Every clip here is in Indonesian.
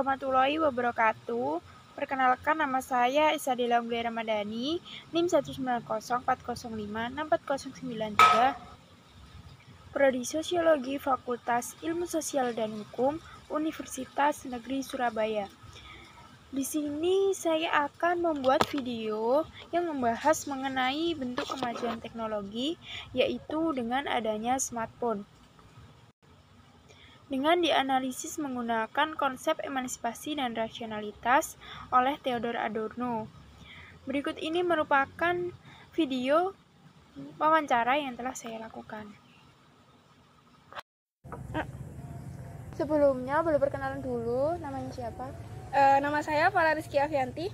warahmatullahi wabarakatuh. Perkenalkan, nama saya Isadila Unggali Ramadhani, NIM 19040564093, Prodi Sosiologi Fakultas Ilmu Sosial dan Hukum, Universitas Negeri Surabaya. Di sini saya akan membuat video yang membahas mengenai bentuk kemajuan teknologi, yaitu dengan adanya smartphone. Dengan dianalisis menggunakan konsep emansipasi dan rasionalitas oleh Theodor Adorno. Berikut ini merupakan video wawancara yang telah saya lakukan. Sebelumnya, boleh perkenalan dulu, namanya siapa? Nama saya Farah Rizky Afianti.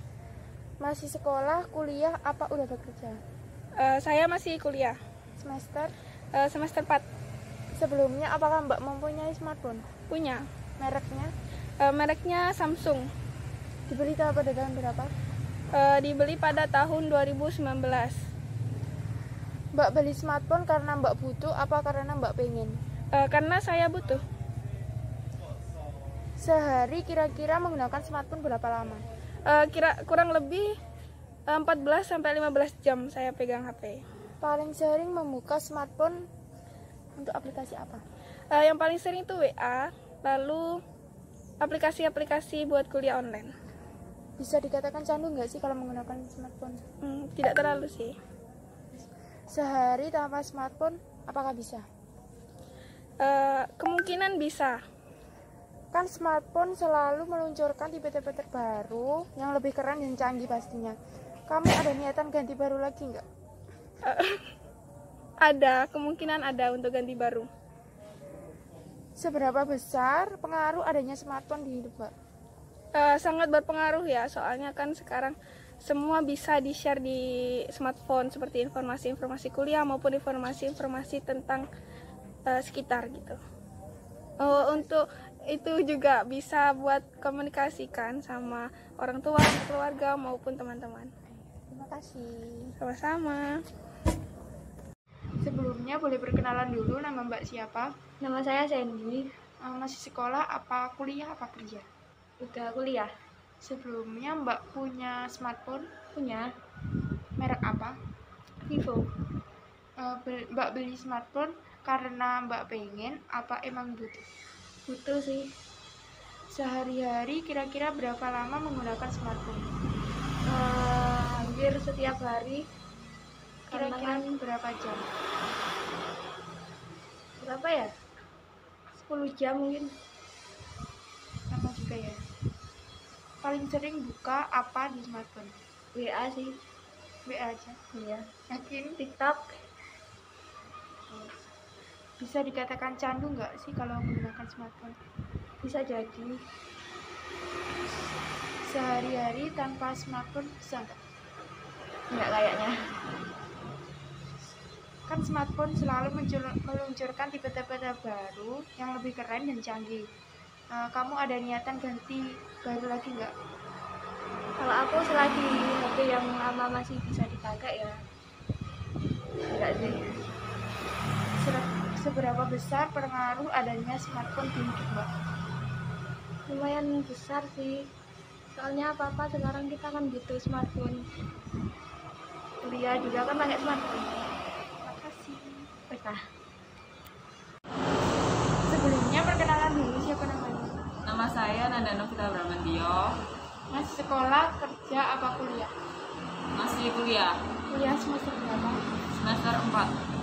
Masih sekolah, kuliah, apa udah bekerja? Saya masih kuliah. Semester? Semester 4. Sebelumnya, apakah Mbak mempunyai smartphone? Punya. Mereknya? Mereknya Samsung. Dibeli pada tahun berapa? Dibeli pada tahun 2019. Mbak beli smartphone karena Mbak butuh, apa karena Mbak pengen? Karena saya butuh. Sehari kira-kira menggunakan smartphone berapa lama? Kurang lebih 14-15 jam saya pegang HP. Paling sering membuka smartphone untuk aplikasi apa? Yang paling sering itu WA, lalu aplikasi-aplikasi buat kuliah online. Bisa dikatakan candu nggak sih kalau menggunakan smartphone? Tidak terlalu sih. Sehari tanpa smartphone, apakah bisa? Kemungkinan bisa. Kan smartphone selalu meluncurkan tipe-tipe terbaru yang lebih keren dan canggih pastinya. Kamu ada niatan ganti baru lagi nggak? Ada, kemungkinan ada untuk ganti baru. Seberapa besar pengaruh adanya smartphone di hidup Mbak? Sangat berpengaruh ya, soalnya kan sekarang semua bisa di-share di smartphone, seperti informasi-informasi kuliah maupun informasi-informasi tentang sekitar gitu. Untuk itu juga bisa buat komunikasikan sama orang tua, keluarga maupun teman-teman. Terima kasih. Sama-sama. Sebelumnya boleh perkenalan dulu, nama Mbak siapa? Nama saya Sandy. Masih sekolah, apa kuliah, apa kerja? Udah kuliah. Sebelumnya Mbak punya smartphone? Punya. Merek apa? Vivo. Mbak beli smartphone karena Mbak pengen, apa emang butuh? Butuh sih. Sehari-hari kira-kira berapa lama menggunakan smartphone? Hampir setiap hari. Kira-kira berapa jam? Berapa ya? 10 jam mungkin. Lama juga ya. Paling sering buka apa di smartphone? WA sih. WA aja? Iya. Yakin? TikTok. Bisa dikatakan candu nggak sih kalau menggunakan smartphone? Bisa jadi. Sehari-hari tanpa smartphone bisa nggak? Nggak kayaknya. Kan smartphone selalu meluncurkan tipe-tipe terbaru yang lebih keren dan canggih. Kamu ada niatan ganti baru lagi nggak? Kalau aku selagi HP yang lama masih bisa dipakai ya enggak sih. Seberapa besar pengaruh adanya smartphone di hidup Mbak? Lumayan besar sih, soalnya apa-apa sekarang kita kan butuh smartphone. Kuliah juga kan pakai smartphone. Terima kasih. Baiklah. Sebelumnya perkenalan dulu, siapa namanya? Nama saya Nanda Novita Bramantio. Masih sekolah, kerja, apa kuliah? Masih kuliah. Kuliah semester berapa? Semester 4.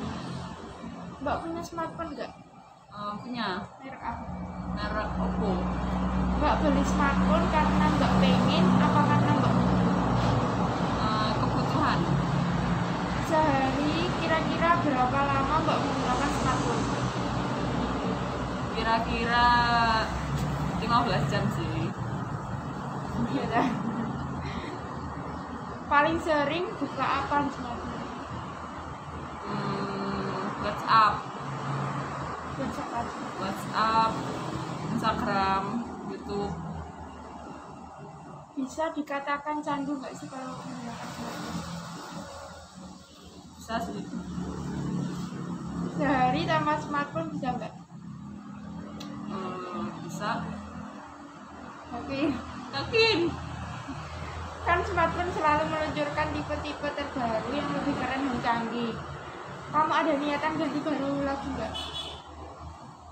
Mbak punya smartphone nggak? Punya. Merek apa? Merek Oppo. Mbak beli smartphone karena Mbak pengen, apa karena Mbak butuh? Kebutuhan. Sehari kira-kira berapa lama Mbak menggunakan smartphone? Kira-kira 15 jam sih. Iya kan? Paling sering buka apa di smartphone? WhatsApp, WhatsApp, Instagram, YouTube. Bisa dikatakan candu nggak sih kalau menggunakan smartphone? Bisa sih. Sehari tanpa smartphone bisa nggak? Bisa. Yakin. Kan smartphone selalu meluncurkan tipe-tipe terbaru yang lebih keren dan canggih. Kamu ada niatan ganti baru lagi nggak?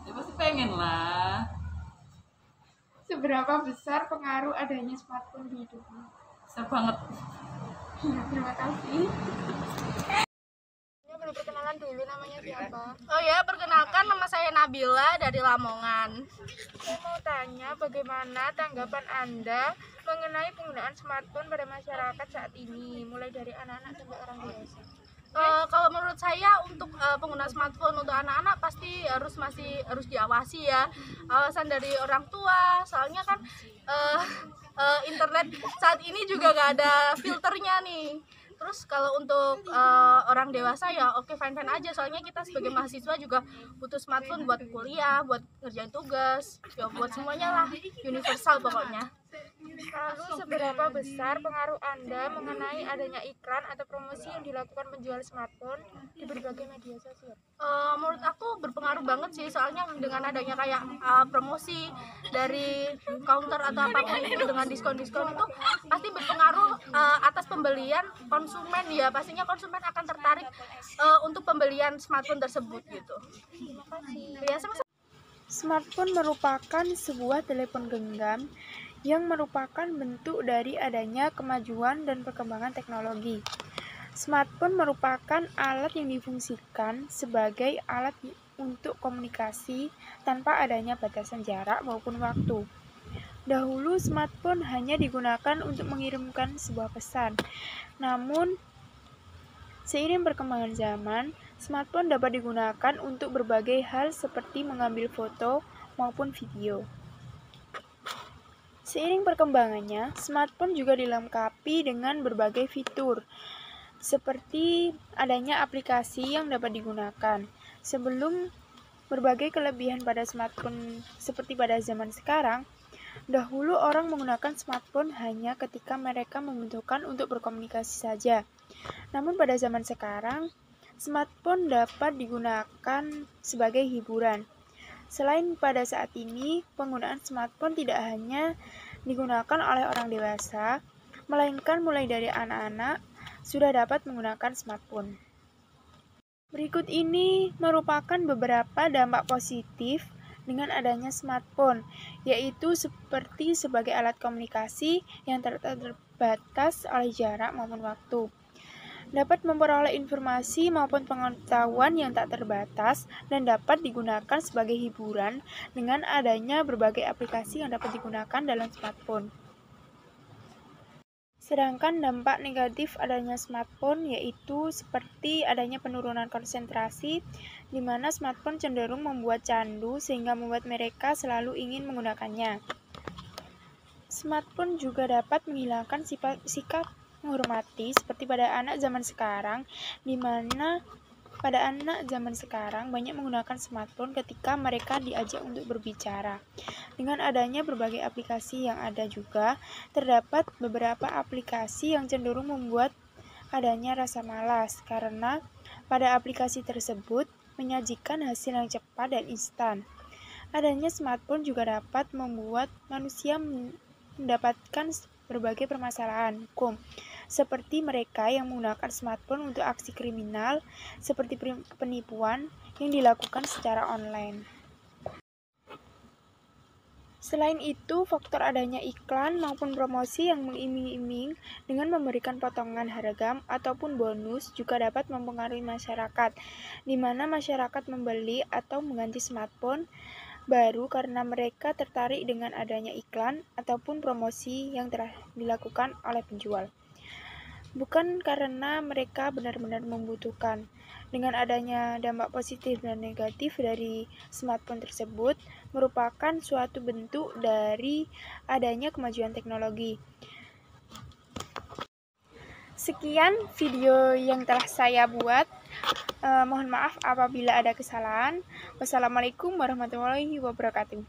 Ya pasti pengen lah. Seberapa besar pengaruh adanya smartphone di hidupmu? Besar banget. Terima kasih. Ini boleh perkenalan dulu, namanya siapa? Oh ya, perkenalkan nama saya Nabila dari Lamongan. Saya mau tanya bagaimana tanggapan Anda mengenai penggunaan smartphone pada masyarakat saat ini, mulai dari anak-anak sampai orang dewasa. Kalau menurut saya untuk pengguna smartphone untuk anak-anak pasti harus diawasi ya, awasan dari orang tua, soalnya kan internet saat ini juga nggak ada filternya nih. Terus kalau untuk orang dewasa ya oke, fine aja, soalnya kita sebagai mahasiswa juga butuh smartphone buat kuliah, buat ngerjain tugas, ya buat semuanya lah, universal pokoknya. Lalu seberapa besar pengaruh Anda mengenai adanya iklan atau promosi yang dilakukan penjual smartphone di berbagai media sosial? Menurut aku berpengaruh banget sih, soalnya dengan adanya kayak promosi dari counter atau apapun itu dengan diskon-diskon itu pasti berpengaruh atas pembelian konsumen ya, pastinya konsumen akan tertarik untuk pembelian smartphone tersebut gitu. Terima kasih. Ya, sama-sama. Smartphone merupakan sebuah telepon genggam yang merupakan bentuk dari adanya kemajuan dan perkembangan teknologi. Smartphone merupakan alat yang difungsikan sebagai alat untuk komunikasi tanpa adanya batasan jarak maupun waktu. Dahulu smartphone hanya digunakan untuk mengirimkan sebuah pesan. Namun, seiring perkembangan zaman, smartphone dapat digunakan untuk berbagai hal seperti mengambil foto maupun video. Seiring perkembangannya, smartphone juga dilengkapi dengan berbagai fitur, seperti adanya aplikasi yang dapat digunakan. Sebelum berbagai kelebihan pada smartphone seperti pada zaman sekarang, dahulu orang menggunakan smartphone hanya ketika mereka membutuhkan untuk berkomunikasi saja. Namun pada zaman sekarang, smartphone dapat digunakan sebagai hiburan. Selain pada saat ini, penggunaan smartphone tidak hanya digunakan oleh orang dewasa, melainkan mulai dari anak-anak sudah dapat menggunakan smartphone. Berikut ini merupakan beberapa dampak positif dengan adanya smartphone, yaitu seperti sebagai alat komunikasi yang terbatas oleh jarak maupun waktu. Dapat memperoleh informasi maupun pengetahuan yang tak terbatas dan dapat digunakan sebagai hiburan dengan adanya berbagai aplikasi yang dapat digunakan dalam smartphone. Sedangkan dampak negatif adanya smartphone yaitu seperti adanya penurunan konsentrasi, di mana smartphone cenderung membuat candu sehingga membuat mereka selalu ingin menggunakannya. Smartphone juga dapat menghilangkan sikap menghormati seperti pada anak zaman sekarang, di mana pada anak zaman sekarang banyak menggunakan smartphone ketika mereka diajak untuk berbicara. Dengan adanya berbagai aplikasi yang ada juga, terdapat beberapa aplikasi yang cenderung membuat adanya rasa malas karena pada aplikasi tersebut menyajikan hasil yang cepat dan instan. Adanya smartphone juga dapat membuat manusia mendapatkan berbagai permasalahan hukum, seperti mereka yang menggunakan smartphone untuk aksi kriminal seperti penipuan yang dilakukan secara online. Selain itu, faktor adanya iklan maupun promosi yang mengiming-iming dengan memberikan potongan harga ataupun bonus juga dapat mempengaruhi masyarakat, di mana masyarakat membeli atau mengganti smartphone baru karena mereka tertarik dengan adanya iklan ataupun promosi yang telah dilakukan oleh penjual, bukan karena mereka benar-benar membutuhkan. Dengan adanya dampak positif dan negatif dari smartphone tersebut merupakan suatu bentuk dari adanya kemajuan teknologi. Sekian video yang telah saya buat. Mohon maaf apabila ada kesalahan. Wassalamualaikum warahmatullahi wabarakatuh.